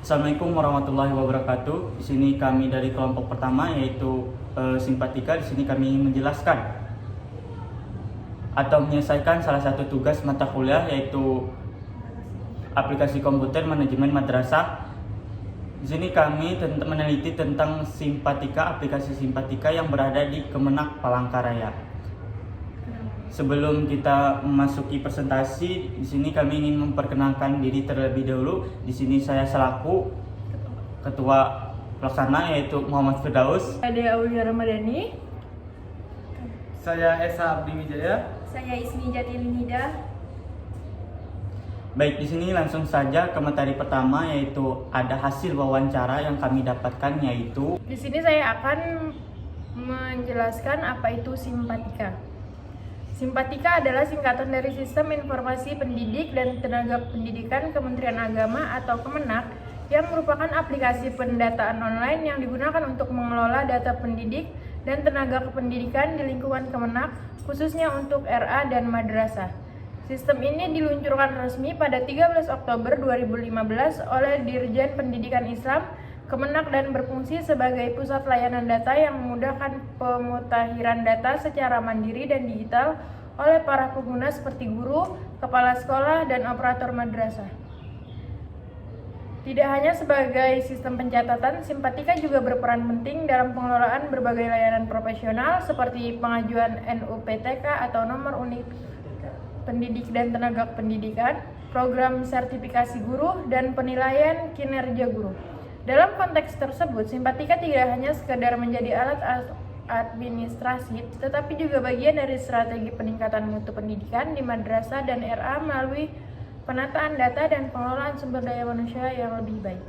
Assalamualaikum warahmatullahi wabarakatuh. Di sini kami dari kelompok pertama yaitu Simpatika. Di sini kami menjelaskan atau menyelesaikan salah satu tugas mata kuliah yaitu aplikasi komputer manajemen madrasah. Di sini kami meneliti tentang Simpatika, aplikasi Simpatika yang berada di Kemenak Palangkaraya. Sebelum kita memasuki presentasi, di sini kami ingin memperkenalkan diri terlebih dahulu. Di sini saya selaku Ketua Pelaksana yaitu Muhammad Firdaus. Ada Aulia Ramadhani. Saya Esa Abdi Wijaya. Saya Ismi Jatilinida. Baik, di sini langsung saja ke materi pertama yaitu ada hasil wawancara yang kami dapatkan yaitu Di sini saya akan menjelaskan apa itu Simpatika. Simpatika adalah singkatan dari Sistem Informasi Pendidik dan Tenaga Pendidikan Kementerian Agama atau Kemenak yang merupakan aplikasi pendataan online yang digunakan untuk mengelola data pendidik dan tenaga kependidikan di lingkungan Kemenak, khususnya untuk RA dan madrasah. Sistem ini diluncurkan resmi pada 13 Oktober 2015 oleh Dirjen Pendidikan Islam Kemenak dan berfungsi sebagai pusat layanan data yang memudahkan pemutahiran data secara mandiri dan digital oleh para pengguna seperti guru, kepala sekolah, dan operator madrasah. Tidak hanya sebagai sistem pencatatan, Simpatika juga berperan penting dalam pengelolaan berbagai layanan profesional seperti pengajuan NUPTK atau nomor unik pendidik dan tenaga pendidikan, program sertifikasi guru, dan penilaian kinerja guru. Dalam konteks tersebut, Simpatika tidak hanya sekedar menjadi alat administrasi, tetapi juga bagian dari strategi peningkatan mutu pendidikan di madrasah dan RA melalui penataan data dan pengelolaan sumber daya manusia yang lebih baik.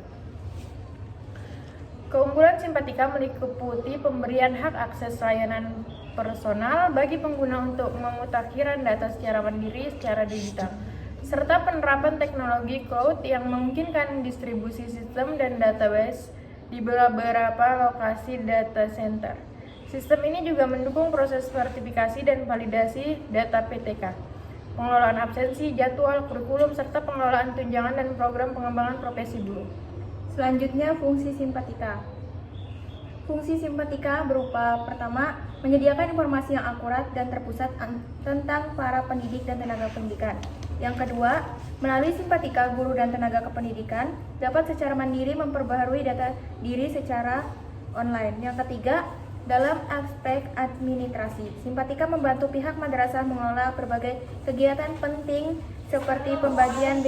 Keunggulan Simpatika meliputi pemberian hak akses layanan personal bagi pengguna untuk memutakhiran data secara mandiri secara digital, serta penerapan teknologi cloud yang memungkinkan distribusi sistem dan database di beberapa lokasi data center. Sistem ini juga mendukung proses sertifikasi dan validasi data PTK, pengelolaan absensi, jadwal, kurikulum, serta pengelolaan tunjangan dan program pengembangan profesi guru. Selanjutnya, fungsi Simpatika. Fungsi Simpatika berupa pertama, menyediakan informasi yang akurat dan terpusat tentang para pendidik dan tenaga pendidikan. Yang kedua, melalui Simpatika, guru dan tenaga kependidikan dapat secara mandiri memperbaharui data diri secara online. Yang ketiga, dalam aspek administrasi, Simpatika membantu pihak madrasah mengelola berbagai kegiatan penting seperti pembagian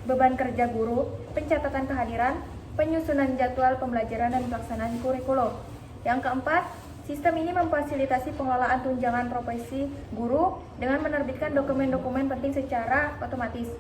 beban kerja guru, pencatatan kehadiran, penyusunan jadwal pembelajaran dan pelaksanaan kurikulum. Yang keempat, sistem ini memfasilitasi pengelolaan tunjangan profesi guru dengan menerbitkan dokumen-dokumen penting secara otomatis.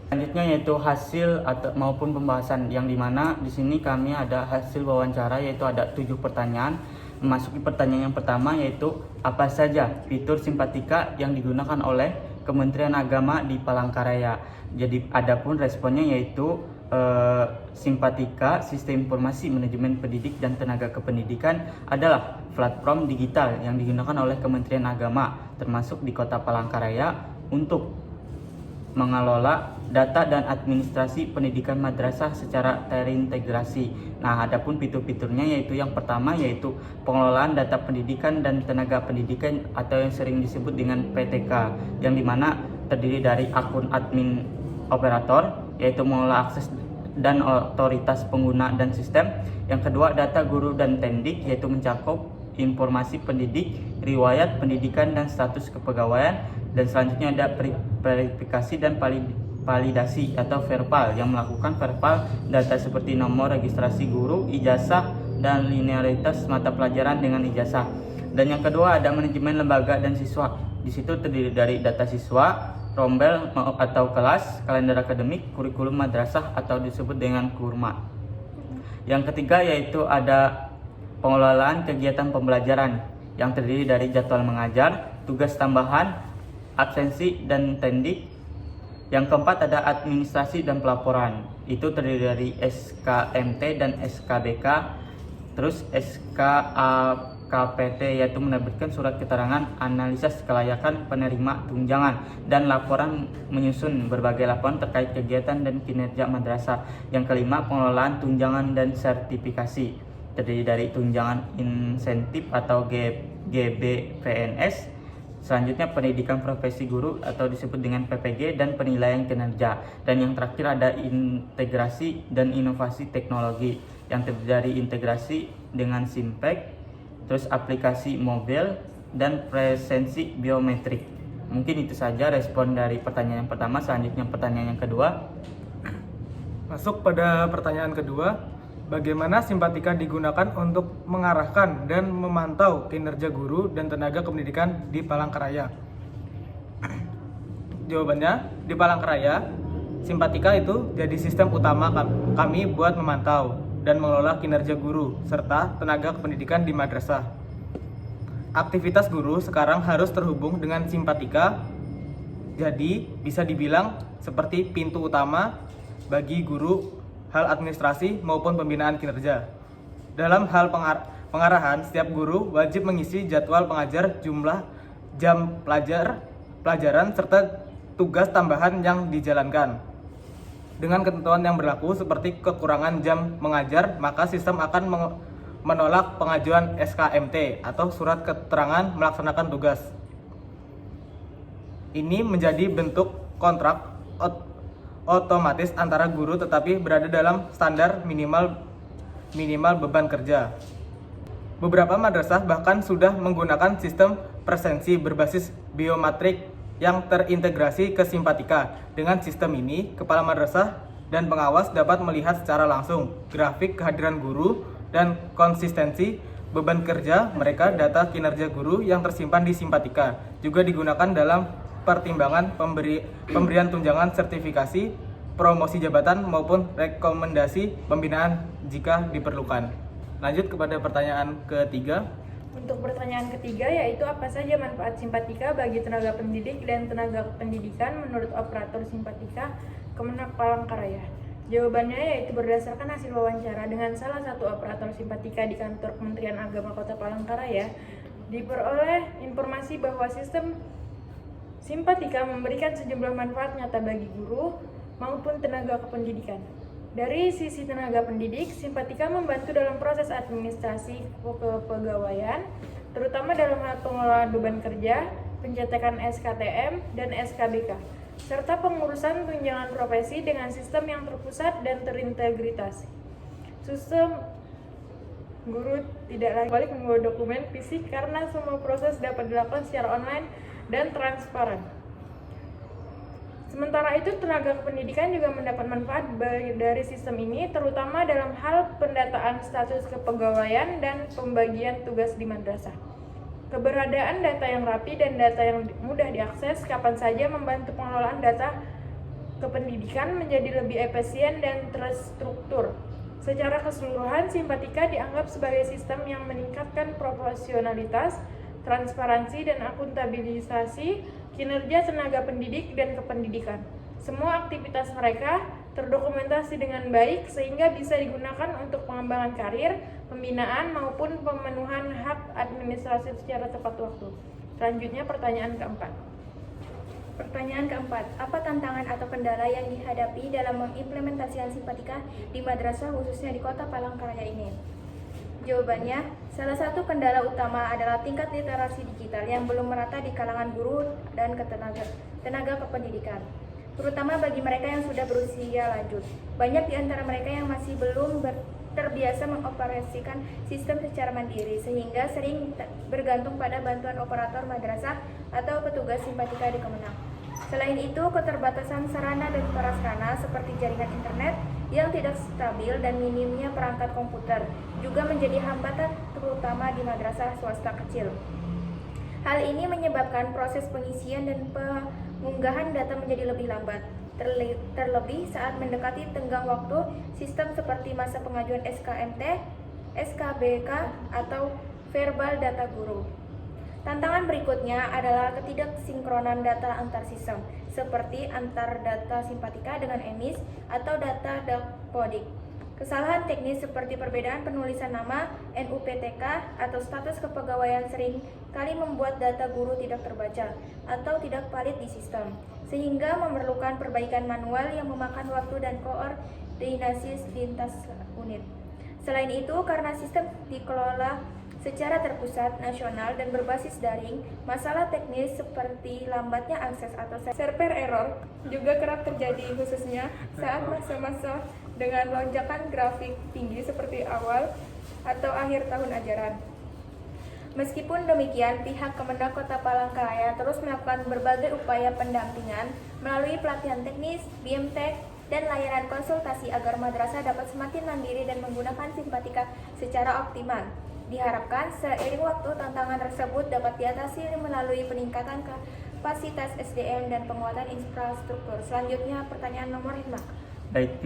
selanjutnya yaitu hasil atau maupun pembahasan yang dimana di sini kami ada hasil wawancara yaitu ada 7 pertanyaan. Memasuki pertanyaan yang pertama yaitu apa saja fitur Simpatika yang digunakan oleh Kementerian Agama di Palangkaraya. Jadi adapun responnya yaitu Simpatika, Sistem Informasi Manajemen Pendidik dan Tenaga Kependidikan adalah platform digital yang digunakan oleh Kementerian Agama termasuk di Kota Palangkaraya untuk mengelola data dan administrasi pendidikan madrasah secara terintegrasi. Nah, adapun fitur-fiturnya yaitu yang pertama yaitu pengelolaan data pendidikan dan tenaga pendidikan atau yang sering disebut dengan PTK, yang dimana terdiri dari akun admin operator yaitu mengelola akses dan otoritas pengguna dan sistem. Yang kedua, data guru dan tendik yaitu mencakup informasi pendidik, riwayat pendidikan dan status kepegawaian. Dan selanjutnya ada verifikasi dan validasi atau verbal yang melakukan verbal data seperti nomor registrasi guru, ijazah, dan linearitas mata pelajaran dengan ijazah. Dan yang kedua ada manajemen lembaga dan siswa. Di situ terdiri dari data siswa, rombel atau kelas, kalender akademik, kurikulum madrasah atau disebut dengan kurma. Yang ketiga yaitu ada pengelolaan kegiatan pembelajaran yang terdiri dari jadwal mengajar, tugas tambahan, absensi, dan tendik. Yang keempat ada administrasi dan pelaporan. Itu terdiri dari SKMT dan SKBK, terus SKAPT KPT, yaitu menerbitkan surat keterangan analisa kelayakan penerima tunjangan dan laporan menyusun berbagai laporan terkait kegiatan dan kinerja madrasah. Yang kelima, pengelolaan tunjangan dan sertifikasi, terdiri dari tunjangan insentif atau GBPNS. Selanjutnya, pendidikan profesi guru atau disebut dengan PPG dan penilaian kinerja. Dan yang terakhir ada integrasi dan inovasi teknologi yang terdiri dari integrasi dengan Simpek, terus aplikasi mobil dan presensi biometrik. Mungkin itu saja respon dari pertanyaan yang pertama. Selanjutnya pertanyaan yang kedua. Masuk pada pertanyaan kedua, bagaimana simpatika digunakan untuk mengarahkan dan memantau kinerja guru dan tenaga pendidikan di Palangkaraya? Jawabannya, di Palangkaraya, simpatika itu jadi sistem utama kami buat memantau dan mengelola kinerja guru serta tenaga pendidikan di madrasah. Aktivitas guru sekarang harus terhubung dengan simpatika, jadi bisa dibilang seperti pintu utama bagi guru hal administrasi maupun pembinaan kinerja. Dalam hal pengarahan, setiap guru wajib mengisi jadwal pengajar, jumlah jam pelajaran serta tugas tambahan yang dijalankan. Dengan ketentuan yang berlaku seperti kekurangan jam mengajar, maka sistem akan menolak pengajuan SKMT atau surat keterangan melaksanakan tugas. Ini menjadi bentuk kontrak otomatis antara guru tetapi berada dalam standar minimal beban kerja. Beberapa madrasah bahkan sudah menggunakan sistem presensi berbasis biometrik yang terintegrasi ke simpatika. Dengan sistem ini, kepala madrasah dan pengawas dapat melihat secara langsung grafik kehadiran guru dan konsistensi beban kerja mereka. Data kinerja guru yang tersimpan di simpatika juga digunakan dalam pertimbangan pemberian tunjangan, sertifikasi, promosi jabatan maupun rekomendasi pembinaan jika diperlukan. Lanjut kepada pertanyaan ketiga. Untuk pertanyaan ketiga, yaitu apa saja manfaat simpatika bagi tenaga pendidik dan tenaga pendidikan menurut operator simpatika Kemenak Palangkaraya? Jawabannya yaitu berdasarkan hasil wawancara dengan salah satu operator simpatika di kantor Kementerian Agama Kota Palangkaraya, diperoleh informasi bahwa sistem simpatika memberikan sejumlah manfaat nyata bagi guru maupun tenaga kependidikan. Dari sisi tenaga pendidik, simpatika membantu dalam proses administrasi kepegawaian, terutama dalam hal pengelolaan beban kerja, pencetakan SKTM dan SKBK, serta pengurusan tunjangan profesi dengan sistem yang terpusat dan terintegritas. Sistem guru tidak lagi balik membawa dokumen fisik karena semua proses dapat dilakukan secara online dan transparan. Sementara itu, tenaga kependidikan juga mendapat manfaat dari sistem ini, terutama dalam hal pendataan status kepegawaian dan pembagian tugas di madrasah. Keberadaan data yang rapi dan data yang mudah diakses kapan saja membantu pengelolaan data kependidikan menjadi lebih efisien dan terstruktur. Secara keseluruhan, simpatika dianggap sebagai sistem yang meningkatkan profesionalitas, transparansi, dan akuntabilisasi kinerja tenaga pendidik dan kependidikan. Semua aktivitas mereka terdokumentasi dengan baik sehingga bisa digunakan untuk pengembangan karir, pembinaan, maupun pemenuhan hak administratif secara tepat waktu. Selanjutnya pertanyaan keempat. Pertanyaan keempat, apa tantangan atau kendala yang dihadapi dalam mengimplementasikan simpatika di madrasah khususnya di Kota Palangkaraya ini? Jawabannya, salah satu kendala utama adalah tingkat literasi digital yang belum merata di kalangan guru dan tenaga kependidikan, terutama bagi mereka yang sudah berusia lanjut. Banyak di antara mereka yang masih belum terbiasa mengoperasikan sistem secara mandiri, sehingga sering bergantung pada bantuan operator madrasah atau petugas simpatika di Kemenak. Selain itu, keterbatasan sarana dan prasarana seperti jaringan internet yang tidak stabil dan minimnya perangkat komputer juga menjadi hambatan terutama di madrasah swasta kecil. Hal ini menyebabkan proses pengisian dan pengunggahan data menjadi lebih lambat, terlebih saat mendekati tenggang waktu sistem seperti masa pengajuan SKMT, SKBK, atau verbal data guru. Tantangan berikutnya adalah ketidaksinkronan data antar sistem, seperti antar data simpatika dengan EMIS atau data Dapodik. Kesalahan teknis seperti perbedaan penulisan nama, NUPTK, atau status kepegawaian sering kali membuat data guru tidak terbaca atau tidak valid di sistem, sehingga memerlukan perbaikan manual yang memakan waktu dan koordinasi lintas unit. Selain itu, karena sistem dikelola secara terpusat, nasional, dan berbasis daring, masalah teknis seperti lambatnya akses atau server error juga kerap terjadi, khususnya saat masa-masa dengan lonjakan grafik tinggi seperti awal atau akhir tahun ajaran. Meskipun demikian, pihak Kemendak Kota Palangkaraya terus melakukan berbagai upaya pendampingan melalui pelatihan teknis, BMTek, dan layanan konsultasi agar madrasah dapat semakin mandiri dan menggunakan Simpatika secara optimal. Diharapkan seiring waktu tantangan tersebut dapat diatasi melalui peningkatan kapasitas SDM dan penguatan infrastruktur. Selanjutnya pertanyaan nomor 5. Baik,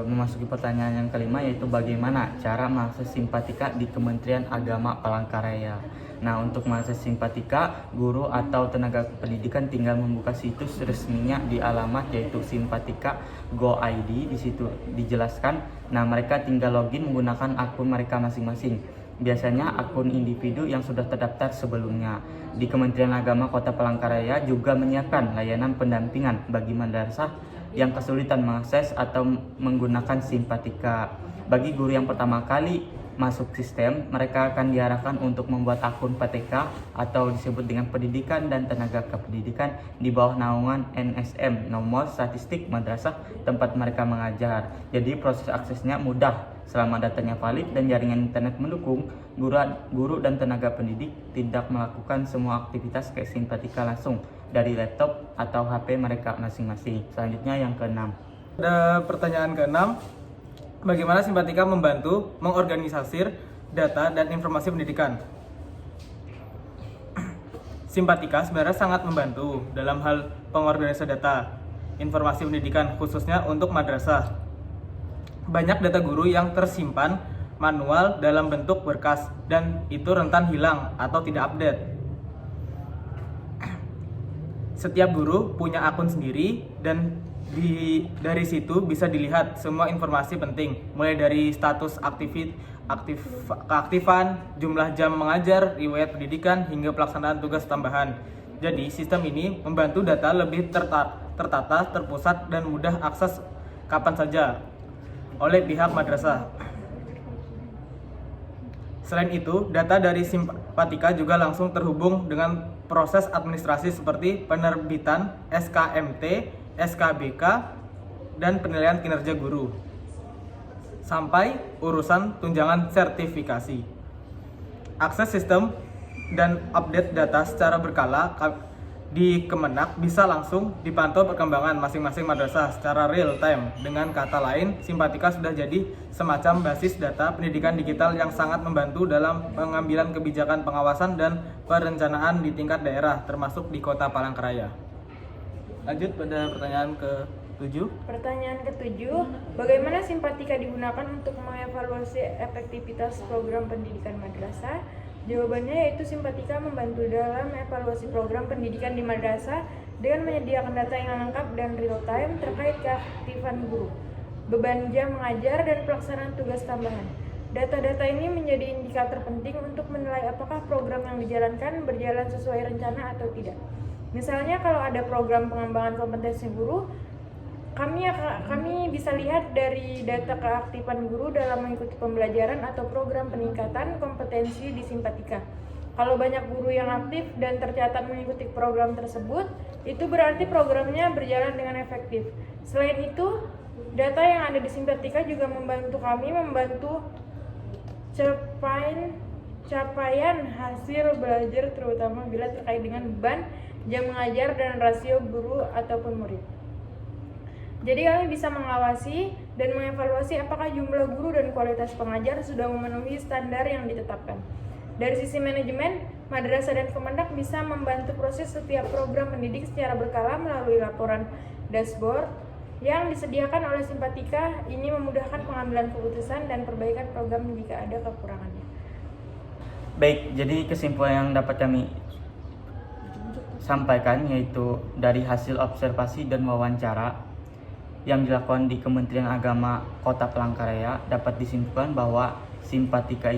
memasuki pertanyaan yang kelima, yaitu bagaimana cara mengakses Simpatika di Kementerian Agama Palangkaraya. Nah, untuk mengakses Simpatika, guru atau tenaga pendidikan tinggal membuka situs resminya di alamat yaitu simpatika.go.id. Di situ dijelaskan, nah mereka tinggal login menggunakan akun mereka masing-masing. Biasanya akun individu yang sudah terdaftar sebelumnya. Di Kementerian Agama Kota Palangkaraya juga menyiapkan layanan pendampingan bagi madrasah yang kesulitan mengakses atau menggunakan Simpatika. Bagi guru yang pertama kali masuk sistem, mereka akan diarahkan untuk membuat akun PTK atau disebut dengan Pendidikan dan Tenaga Kependidikan di bawah naungan NSM, nomor statistik madrasah tempat mereka mengajar. Jadi proses aksesnya mudah selama datanya valid dan jaringan internet mendukung. Guru dan tenaga pendidik tidak melakukan semua aktivitas ke Simpatika langsung dari laptop atau HP mereka masing-masing. Selanjutnya yang keenam. Ada pertanyaan keenam. Bagaimana Simpatika membantu mengorganisir data dan informasi pendidikan? Simpatika sebenarnya sangat membantu dalam hal pengorganisasian data, informasi pendidikan khususnya untuk madrasah. Banyak data guru yang tersimpan manual dalam bentuk berkas dan itu rentan hilang atau tidak update. Setiap guru punya akun sendiri dan dari situ bisa dilihat semua informasi penting, mulai dari status keaktifan, jumlah jam mengajar, riwayat pendidikan, hingga pelaksanaan tugas tambahan. Jadi sistem ini membantu data lebih tertata, terpusat, dan mudah akses kapan saja oleh pihak madrasah. Selain itu, data dari Simpatika juga langsung terhubung dengan proses administrasi seperti penerbitan SKMT, SKBK, dan penilaian kinerja guru, sampai urusan tunjangan sertifikasi. Akses sistem dan update data secara berkala di Kemenak bisa langsung dipantau perkembangan masing-masing madrasah secara real time. Dengan kata lain, Simpatika sudah jadi semacam basis data pendidikan digital yang sangat membantu dalam pengambilan kebijakan pengawasan dan perencanaan di tingkat daerah, termasuk di Kota Palangkaraya. Lanjut pada pertanyaan ke-7. Pertanyaan ke-7, bagaimana Simpatika digunakan untuk mengevaluasi efektivitas program pendidikan madrasah? Jawabannya yaitu Simpatika membantu dalam evaluasi program pendidikan di madrasah dengan menyediakan data yang lengkap dan real time terkait keaktifan guru, beban jam mengajar, dan pelaksanaan tugas tambahan. Data-data ini menjadi indikator penting untuk menilai apakah program yang dijalankan berjalan sesuai rencana atau tidak. Misalnya kalau ada program pengembangan kompetensi guru, kami bisa lihat dari data keaktifan guru dalam mengikuti pembelajaran atau program peningkatan kompetensi di Simpatika. Kalau banyak guru yang aktif dan tercatat mengikuti program tersebut, itu berarti programnya berjalan dengan efektif. Selain itu, data yang ada di Simpatika juga membantu kami capaian hasil belajar, terutama bila terkait dengan beban jam mengajar dan rasio guru ataupun murid. Jadi kami bisa mengawasi dan mengevaluasi apakah jumlah guru dan kualitas pengajar sudah memenuhi standar yang ditetapkan. Dari sisi manajemen, madrasah dan Kemendak bisa membantu proses setiap program pendidik secara berkala melalui laporan dashboard yang disediakan oleh Simpatika. Ini memudahkan pengambilan keputusan dan perbaikan program jika ada kekurangannya. Baik, jadi kesimpulan yang dapat kami sampaikan yaitu dari hasil observasi dan wawancara, yang dilakukan di Kementerian Agama Kota Palangkaraya, dapat disimpulkan bahwa Simpatika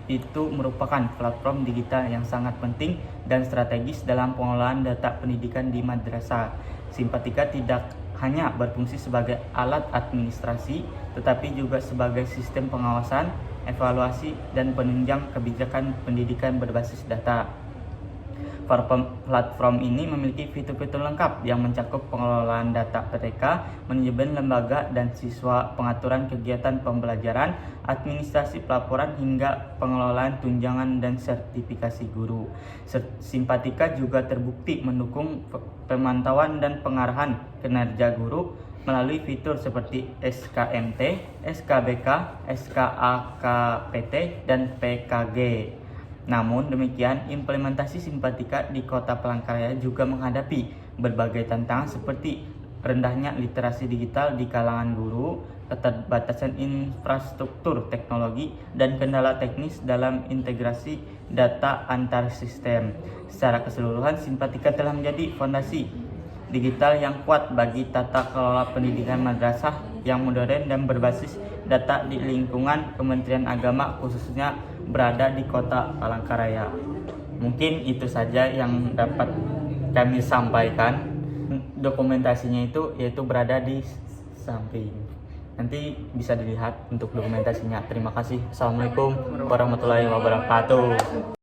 itu merupakan platform digital yang sangat penting dan strategis dalam pengelolaan data pendidikan di madrasah. Simpatika tidak hanya berfungsi sebagai alat administrasi, tetapi juga sebagai sistem pengawasan, evaluasi, dan penunjang kebijakan pendidikan berbasis data. Platform ini memiliki fitur-fitur lengkap yang mencakup pengelolaan data PTK, manajemen lembaga dan siswa, pengaturan kegiatan pembelajaran, administrasi pelaporan, hingga pengelolaan tunjangan dan sertifikasi guru. Simpatika juga terbukti mendukung pemantauan dan pengarahan kinerja guru melalui fitur seperti SKMT, SKBK, SKAKPT, dan PKG. Namun demikian, implementasi Simpatika di Kota Palangkaraya juga menghadapi berbagai tantangan seperti rendahnya literasi digital di kalangan guru, keterbatasan infrastruktur teknologi, dan kendala teknis dalam integrasi data antar sistem. Secara keseluruhan, Simpatika telah menjadi fondasi digital yang kuat bagi tata kelola pendidikan madrasah yang modern dan berbasis data di lingkungan Kementerian Agama, khususnya berada di Kota Palangkaraya. Mungkin itu saja yang dapat kami sampaikan. Dokumentasinya itu yaitu berada di samping. Nanti bisa dilihat untuk dokumentasinya. Terima kasih. Assalamualaikum warahmatullahi wabarakatuh.